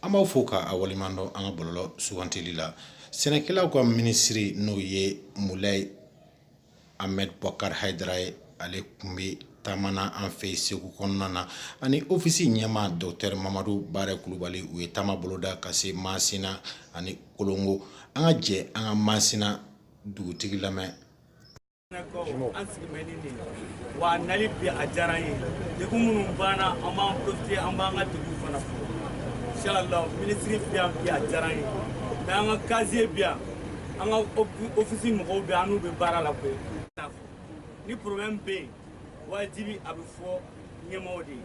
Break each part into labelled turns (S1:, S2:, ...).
S1: Ama foka awalimando anga bololo sugantilila. Senekela kwa ministry no ye Moulay Ahmed Bokar Haidara ale kumbe tamana an fe Segu kɔnɔna ani ofisi ɲɛma Dr Mamadou Bare Kulubali u ye tama boloda ka se Masina ani Kolongo an ka jɛ an ka Masina dugutigi lamɛn.
S2: Wa nali bi a diyara ye degun minnu banna an b'an profiter an b'an ka degun fana fɔ inshallah ministre bi a diyara ye mais an ka casier bi an ka office mɔgɔw bɛ an n'u bɛ baara la koyi ni problème bɛ yen wajibi a bɛ fɔ ɲɛmɔgɔw de ye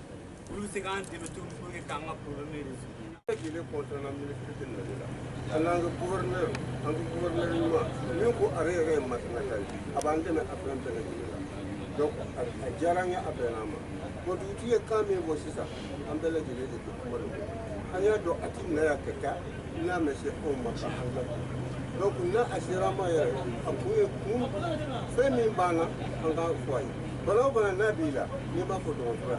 S2: olu bɛ se k'an dɛmɛ cogo min pour que k'an ka problème résoudre.
S3: Il est contre la ministre de l'État. Alors le gouverneur, nous ko arrêter maternelle avant de mettre après de l'État. Donc à jaranga abenama. Ko duti e kame bo sisa ambele de l'État ko do. Anya do atim na yakaka na mese o maka hanga. Donc na asirama ya apuye kum femi bana anga foi. Bala bana nabila ni ba ko do fra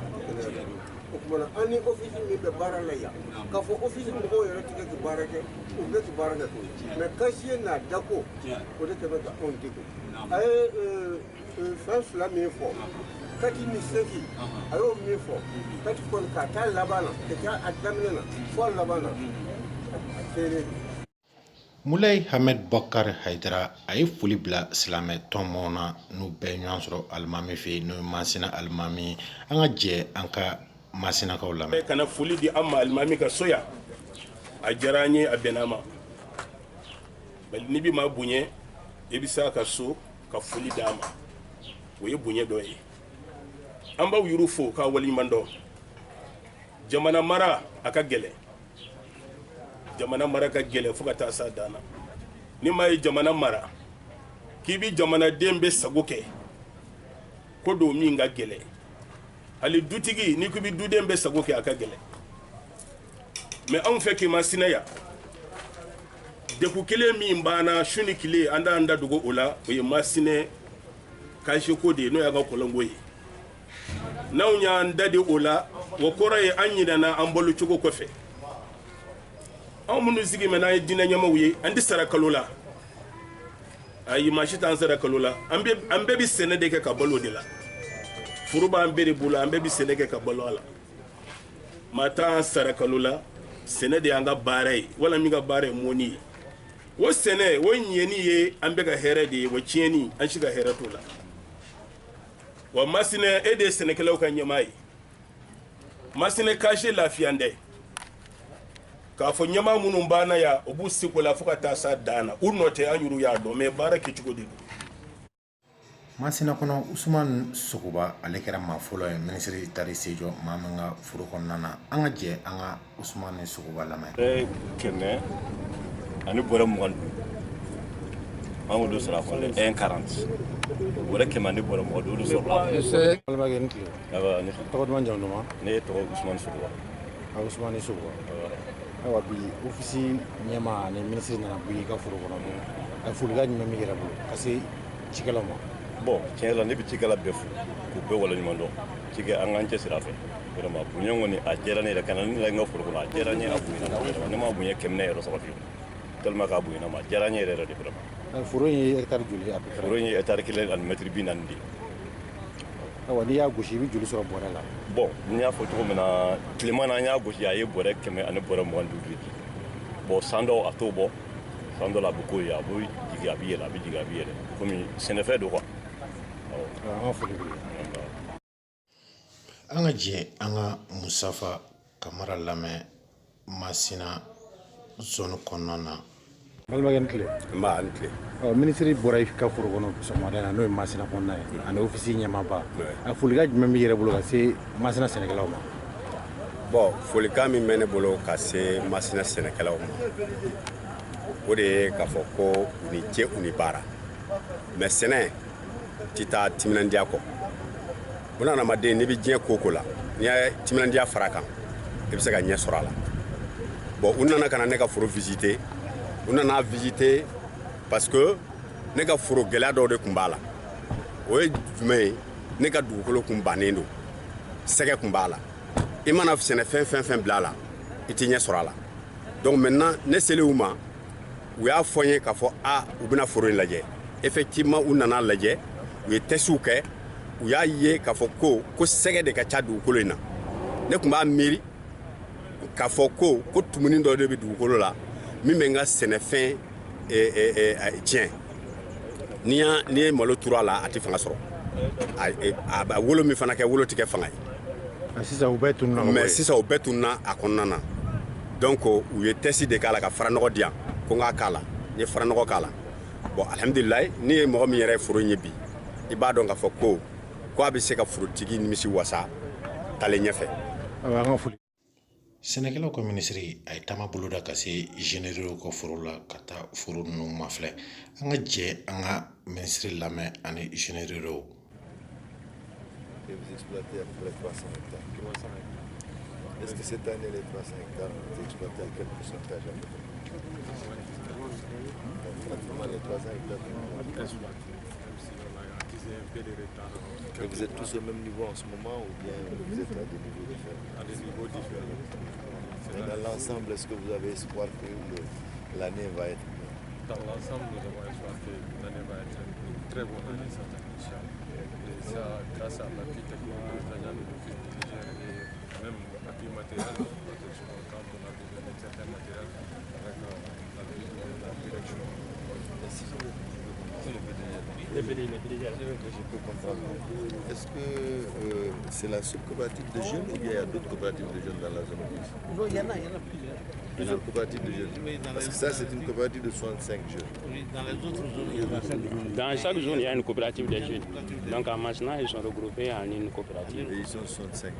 S3: okumana ani office ni be bara la ya ka fo office mo ko yoro tige ki bara ke o be ki bara ke mais kasiye na dako o de ke be ka on diko ay fa fla mi fo kati ni seki ayo mi fo kati kon ka ta labana ke ta adamna fo labana tere
S1: Moulay Ahmed Bokar Haidara ay fuli bila silamɛ tɔnmɔna n'u bɛɛ ɲɔgɔn sɔrɔ alimami fɛ n'o Masina alimami an ka jɛ an ka Masina kaw lamɛn.
S4: Kana foli di an ma alimami ka soya a diyara an ye a bɛnna ma bali ni bi ma bonya e bi sa ka so ka foli d'a ma o ye bonya dɔ ye an b'aw yuru fo k'a waliɲuman dɔn jamana mara a ka gɛlɛn jamana mara ka gɛlɛn fo ka taa s'a dan na ni ma ye jamana mara k'i bi jamanaden bɛ sago kɛ ko don min ka gɛlɛn hali dutigi ni ko bi duden bɛ sago kɛ a ka gɛlɛn mais anw fɛ k'i Masina ya deku kelen min banna su ni tile an da dogo o la o ye Masina kasiko de n'o y'a ka Kolongo ye n'anw y'an da de o la o kɔrɔ ye an ɲinɛna an bolo cogo kɔfɛ anw minnu sigi mɛ n'an ye diinɛ ɲɛmɔgɔw ye an tɛ sara kalo la ayi maa si t'an sara kalo la an bɛɛ bɛ sɛnɛ de kɛ ka balo de la furu b'an bɛɛ de bolo an bɛɛ bɛ sɛnɛ kɛ ka balo a la maa t'an sara kalo la sɛnɛ de y'an ka baara ye wala min ka baara ye mɔni ye o sɛnɛ o ɲɛni ye an bɛ ka hɛrɛ de ye wa tiɲɛni an si ka hɛrɛ t'o la wa Masina e de ye sɛnɛkɛlaw ka ɲɛmaa ye Masina kasi lafiyan dɛ k'a fɔ ɲɛmaa minnu banna ya o b'u seko la fo ka taa s'a dan na u nɔ tɛ an yɛrɛw y'a dɔn mais baara kɛcogo de don.
S1: Masina kɔnɔ Usman Sogoba ale kɛra maa fɔlɔ ye ministre tari sejɔ maa min ka furu kɔnɔna na an ka jɛ an ka Usman Sogoba lamɛn.
S5: Kɛmɛ ani bɔrɛ 22 an y'o de sɔrɔ a kɔnɔ 1,40 bɔrɛ kɛmɛ ani bɔrɛ 22 o de sɔrɔ la.
S6: Est-ce que balimakɛ ni tile.
S5: Awa ni
S6: tɔgɔ duman jamu duman.
S5: Ne ye tɔgɔ Usman Sogoba.
S6: Usman Sogoba. Awa bi ofisi ɲɛma ani ministre nana bɔ i ka foro kɔnɔ a folikan jumɛn bɛ yɛrɛ bolo ka se cikɛlaw ma.
S5: Bon tiɲɛ la ne bɛ cikɛla bɛɛ fo k'u bɛɛ waleɲuman dɔn cikɛ an k'an cɛ siri a fɛ vraiment bonya kɔni a diyara ne yɛrɛ ka na ne la n ka foro kɔnɔ a diyara n ye a bonyana ne ma bonya kɛmɛ yɛrɛ sɔrɔ fiyewu tellement k'a bonyana ma a diyara n ye yɛrɛ de vraiment.
S6: Foro in ye hectare joli a peu près.
S5: Foro in ye hectare 1 ani mètre 40 de ye.
S6: Awa n'i y'a gosi i bɛ joli sɔrɔ bɔrɛ la.
S5: Bon n y'a fɔ cogo min na tilema na an y'a gosi a ye bɔrɛ kɛmɛ ani bɔrɛ 22 de. Bon san dɔw a t'o bɔ san dɔ la a bɛ k'o ye a bɛ jigin a bɛ yɛlɛ a bɛ jigin a bɛ yɛlɛ komi sɛnɛfɛn don quoi.
S1: An ka jɛ an ka Musafa Kamara lamɛn Masina zone kɔnɔna na.
S6: Balimakɛ ni tile.
S3: Nba ni tile.
S6: Ministre bɔra i ka foro kɔnɔ sɔgɔmada in na n'o ye Masina kɔnɔna ye ani ofisi ɲɛmaaba a folikan jumɛn bɛ yɛrɛ bolo ka se Masina sɛnɛkɛlaw ma.
S3: Bon folikan min bɛ ne bolo ka se Masina sɛnɛkɛlaw ma o de ye k'a fɔ ko u ni ce u ni baara mais sɛnɛ ti taa timinandiya kɔ buna adamaden n'i bɛ diɲɛ ko o ko la n'i ye timinandiya fara kan i bɛ se ka ɲɛ sɔrɔ a la bon u nana ka na ne ka foro visiter u nana visiter parce que ne ka foro gɛlɛya dɔw de tun b'a la o ye jumɛn ye ne ka dugukolo tun bannen don sɛgɛ tun b'a la i mana sɛnɛfɛn fɛn fɛn bila a la i tɛ ɲɛ sɔrɔ a la Donc maintenant ne selen u ma u y'a fɔ n ye k'a fɔ u bɛna foro in lajɛ. Effectivement u nana lajɛ u ye tɛsiw kɛ u y'a ye k'a fɔ ko sɛgɛ de ka ca dugukolo in na. Ne tun b'a miiri k'a fɔ ko tumuni dɔ de bɛ dugukolo la min bɛ n ka sɛnɛfɛn tiɲɛ. N'i ye malo turu a la a tɛ fanga sɔrɔ. A wolo min fana kɛ wolo tɛ kɛ fanga ye.
S6: Sisan u bɛɛ tununa.
S3: Mais sisan u bɛɛ tununa a kɔnɔna na. Donc u ye tɛsi de k'a la ka faranɔgɔ di yan ko n k'a k'a la. N ye faranɔgɔ k'a la. Bon alhamdulilayi n'i ye mɔgɔ min yɛrɛ ye foro in ye bi i b'a dɔn k'a fɔ ko a bɛ se ka forotigi nimisi wasa taalen ɲɛfɛ.
S6: An ka foli.
S1: Sɛnɛkɛlaw ka minisiri a ye taama boloda ka se généraux ka foro la ka taa foro ninnu mafilɛ. An ka jɛ an ka minisiri lamɛn ani généraux.
S7: Et vous exploitez à peu près 300 hectares. 300 hectares. Est-ce que cette année, les 300 hectares, vous exploitez à quel pourcentage à peu près? Pratiquement les 300 hectares. Et vous êtes tous au même niveau en ce moment ou bien vous êtes à des niveaux différents?
S8: À des niveaux différents.
S7: Et dans l'ensemble, est-ce que vous avez espoir que l'année va être bien?
S8: Dans l'ensemble, nous avons espoir que l'année va être une très bonne année sans acquisition. Et ça, grâce à l'appui technique de l'agent de l'office du Niger et même l'appui matériel, parce que quand on a besoin d'un certain matériel avec l'appui de la direction.
S7: Merci. Je peux comprendre. Est-ce que c'est la seule coopérative de jeunes ou bien il y a d'autres coopératives de jeunes dans la zone?
S9: Non, il y en a plusieurs.
S7: Plusieurs coopératives de jeunes.
S9: Oui,
S7: parce que ça, c'est une coopérative de 65 jeunes.
S9: Oui, dans les autres zones, il y en a celle.
S10: Dans chaque zone, il y a une coopérative de jeunes. Donc à Masna, ils sont regroupés en une coopérative.
S7: Et ils sont 65.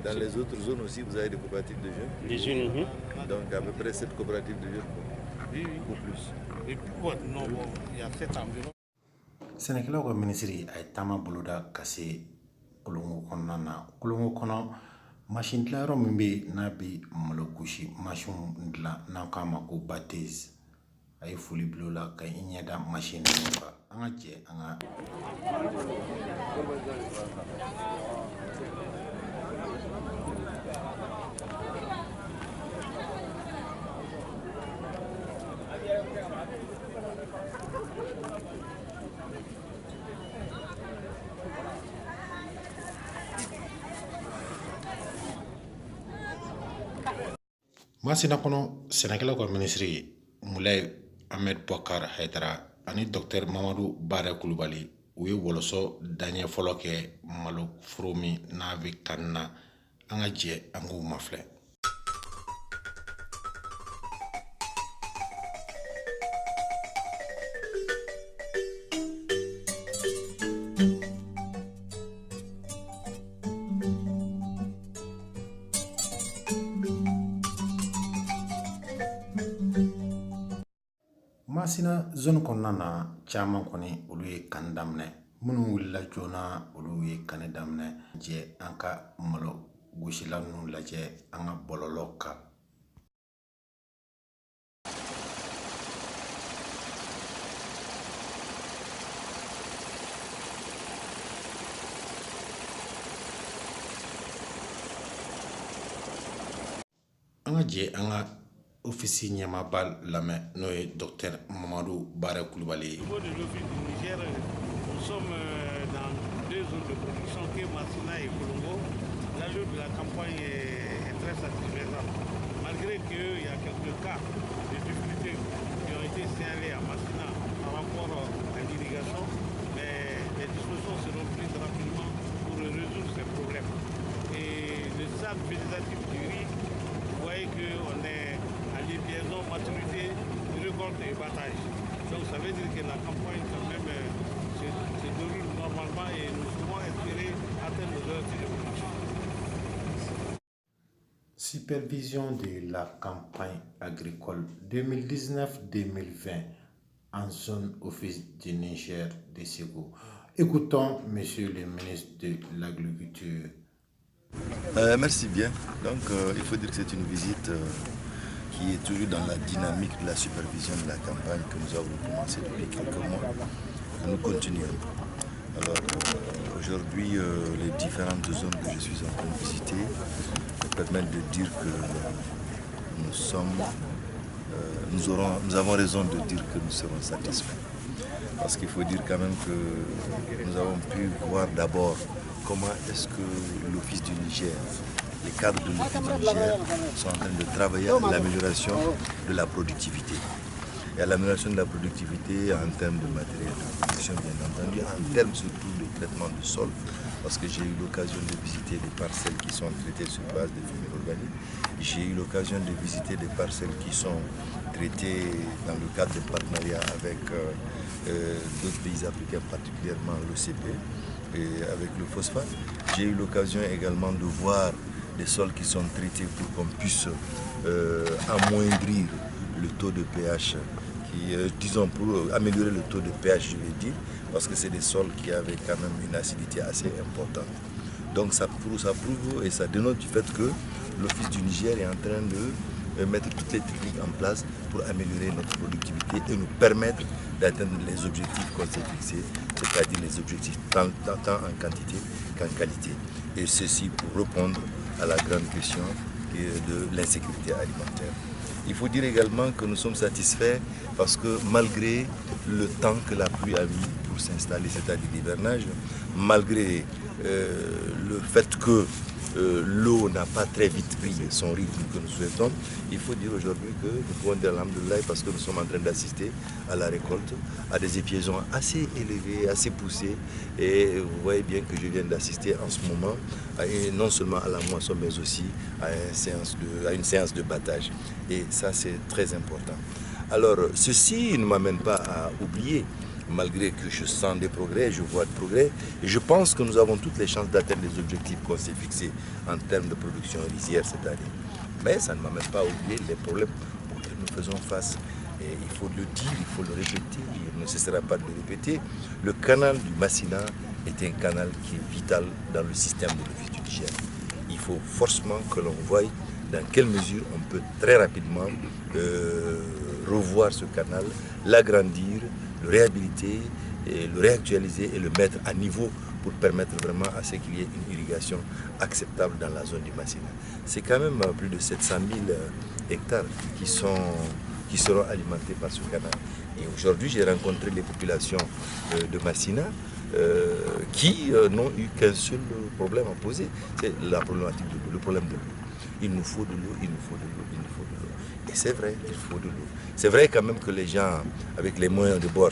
S7: Dans les autres zones aussi, vous avez des coopératives de jeunes?
S10: Des jeunes,
S7: Donc à peu près 7 coopératives de jeunes.
S9: Oui,
S7: ou plus.
S9: Et puis, bon, non, bon, il y a 7 environ.
S1: Sɛnɛkɛlaw ka minisiri a ye taama boloda ka se kolongo kɔnɔna na. Kolongo kɔnɔ machine dilanyɔrɔ min bɛ yen n'a bɛ malo gosi machine dilan n'an k'a ma ko batteuse a ye foli bila o la ka i ɲɛda machine ninnu kan. An ka jɛ an ka. Masina kɔnɔ sɛnɛkɛlaw ka minisiri Moulaye Ahmed Boubacar Haidara ani Dr Mamadou Bara Kulubali u ye wɔlɔsɔ daɲɛ fɔlɔ kɛ malo foro min n'a bɛ kan na. An ka jɛ an k'u mafilɛ. Masina zone kɔnɔna na caman kɔni olu ye kan daminɛ. Minnu wulila joona olu ye kan daminɛ. Jɛ an ka malo gosila ninnu lajɛ an ka bɔlɔlɔ kan. An ka jɛ an ka office ɲɛmaaba lamɛn n'o ye Dr Mamadou Bara Kulubali ye.
S9: Au niveau de l'office du Niger, nous sommes dans 2 zones de production qui est Masina et Kolongo. L'allure de la campagne est très satisfaisante. Malgré qu'il y a quelques cas de difficultés qui ont été signalés à Masina par rapport à l'irrigation, mais les dispositions seront prises rapidement pour résoudre ces problèmes. Et le stade végétatif du riz, vous voyez qu'on est à liaison, maturité, récolte et battage. Donc ça veut dire que la campagne quand même se déroule normalement et nous pouvons espérer atteindre nos objectifs de production.
S1: Supervision de la campagne agricole 2019-2020 en zone office du Niger de Ségou. Écoutons Monsieur le ministre de l'Agriculture.
S7: Merci bien. Donc il faut dire que c'est une visite qui est toujours dans la dynamique de la supervision de la campagne que nous avons commencé depuis quelques mois. Nous continuons. Alors aujourd'hui, les différentes zones que je suis en train de visiter me permettent de dire que nous avons raison de dire que nous serons satisfaits. Parce qu'il faut dire quand même que nous avons pu voir d'abord comment est-ce que l'Office du Niger, les cadres de l'Office du Niger sont en train de travailler à l'amélioration de la productivité. Et à l'amélioration de la productivité en termes de matériel de production, bien entendu, en termes surtout de traitement du sol, parce que j'ai eu l'occasion de visiter des parcelles qui sont traitées sur base de fumier organique. J'ai eu l'occasion de visiter des parcelles qui sont traitées dans le cadre de partenariat avec d'autres pays africains, particulièrement l'OCP, et avec le phosphate. J'ai eu l'occasion également de voir des sols qui sont traités pour qu'on puisse amoindrir le taux de pH, disons pour améliorer le taux de pH, je vais dire, parce que c'est des sols qui avaient quand même une acidité assez importante. Donc ça prouve et ça dénote du fait que l'Office du Niger est en train de mettre toutes les techniques en place pour améliorer notre productivité et nous permettre d'atteindre les objectifs qu'on s'est fixés, c'est-à-dire les objectifs tant en quantité qu'en qualité. Et ceci pour répondre à la grande question de l'insécurité alimentaire. Il faut dire également que nous sommes satisfaits parce que malgré le temps que la pluie a mis pour s'installer, c'est-à-dire l'hivernage, malgré le fait que l'eau n'a pas très vite pris son rythme que nous souhaitons, il faut dire aujourd'hui que nous pouvons dire alhamdoulilah parce que nous sommes en train d'assister à la récolte, à des épiaisons assez élevées, assez poussées. Et vous voyez bien que je viens d'assister en ce moment, non seulement à la moisson, mais aussi à une séance de battage. Et ça, c'est très important. Alors, ceci ne m'amène pas à oublier, malgré que je sens des progrès, je vois des progrès, et je pense que nous avons toutes les chances d'atteindre les objectifs qu'on s'est fixés en termes de production rizière cette année. Mais ça ne m'amène pas à oublier les problèmes auxquels nous faisons face. Et il faut le dire, il faut le répéter, il ne cessera pas de le répéter. Le canal du Massina est un canal qui est vital dans le système de l'Office du Niger. Il faut forcément que l'on voie dans quelle mesure on peut très rapidement revoir ce canal, l'agrandir, le réhabiliter, et le réactualiser et le mettre à niveau pour permettre vraiment à ce qu'il y ait une irrigation acceptable dans la zone du Massina. C'est quand même plus de 700 000 hectares qui seront alimentés par ce canal. Et aujourd'hui, j'ai rencontré les populations de Massina qui n'ont eu qu'un seul problème à poser, c'est la problématique de l'eau, le problème de l'eau. Il nous faut de l'eau, il nous faut de l'eau, il nous faut de l'eau. Et c'est vrai, il faut de l'eau. C'est vrai quand même que les gens, avec les moyens de bord,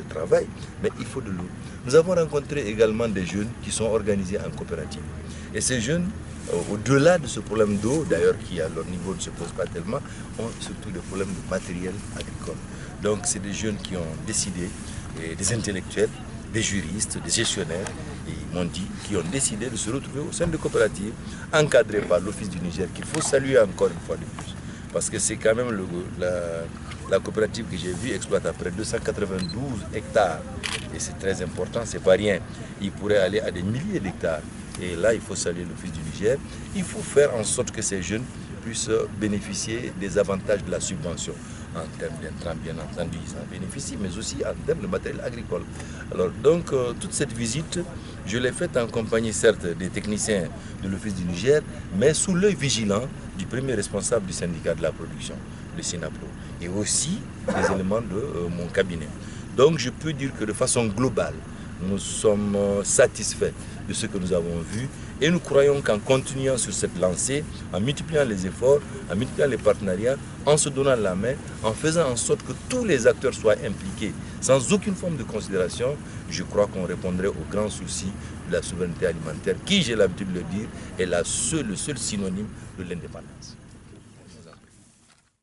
S7: travaillent, mais il faut de l'eau. Nous avons rencontré également des jeunes qui sont organisés en coopérative. Et ces jeunes, au-delà de ce problème d'eau, d'ailleurs qui à leur niveau ne se pose pas tellement, ont surtout des problèmes de matériel agricole. Donc c'est des jeunes qui ont décidé, et des intellectuels, des juristes, des gestionnaires, et ils m'ont dit, qui ont décidé de se retrouver au sein de coopératives encadrées par l'Office du Niger, qu'il faut saluer encore une fois de plus. Parce que c'est quand même la coopérative que j'ai vue exploite à près de 292 hectares. Et c'est très important, c'est pas rien. Il pourrait aller à des milliers d'hectares. Et là, il faut saluer l'Office du Niger. Il faut faire en sorte que ces jeunes puissent bénéficier des avantages de la subvention. En termes d'intrants, bien entendu, ils en bénéficient, mais aussi en termes de matériel agricole. Alors, donc, toute cette visite, je l'ai faite en compagnie, certes, des techniciens de l'Office du Niger, mais sous l'œil vigilant du premier responsable du syndicat de la production, le SINAPRO, et aussi des éléments de mon cabinet. Donc, je peux dire que de façon globale, nous sommes satisfaits de ce que nous avons vu et nous croyons qu'en continuant sur cette lancée, en multipliant les efforts, en multipliant les partenariats, en se donnant la main, en faisant en sorte que tous les acteurs soient impliqués sans aucune forme de considération, je crois qu'on répondrait au grand souci de la souveraineté alimentaire qui, j'ai l'habitude de le dire, est le seul synonyme de l'indépendance.